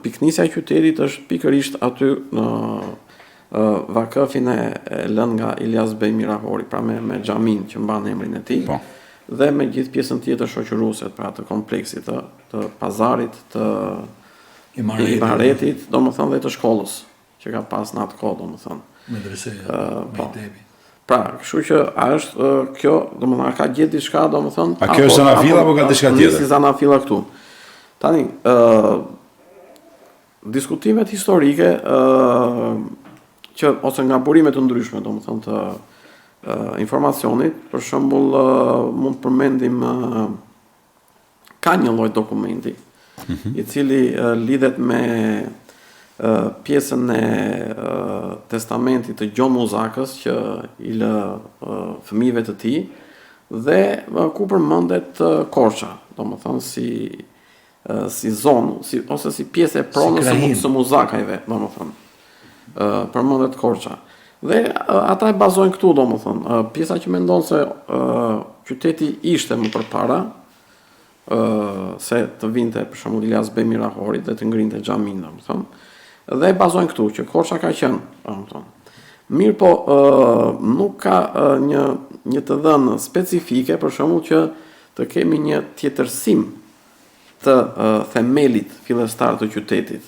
piknisja e qytetit është pikërisht aty në vakëfin e lënë nga Ilyas Bej Mirahori, pra me xhamin që mban emrin e tij, dhe me gjithë pjesën tjetër shoqëruese, pra të kompleksit të pazarit, të ibaretit, domethënë dhe të shkollës që ka pas në atë kohë, domethënë. Medreseja, Mejtebi. Pra, kështu që a është kjo, domethënë ka gjetë diçka, domethënë. A kjo është zanafilla apo ka diçka tjetër? Si zanafilla këtu. Tani, diskutimet historike që ose nga burimet të ndryshme, domethënë të informacionit, për shembull mund të përmendim ka një lloj dokumenti i cili lidhet me pjesën e testamentit të Gjon Muzakës që i lë fëmijëve të tij dhe ku përmendet Korça, domethënë si zonë, ose si pjesë e pronës së Muzakajve, domethënë. Përmendet Korça. Dhe ata e bazojnë këtu, domethënë, pjesa që mendon se qyteti ishte më përpara se të vinte për shembull Ilyas Bej Mirahori dhe të ngrinte xhamin, domethënë. Dhe e bazojnë këtu që Korça ka qenë, domethënë. Mirë po, nuk ka një të dhënë specifike, për shembull që të kemi një tjetërsim të themelit fillestar të qytetit.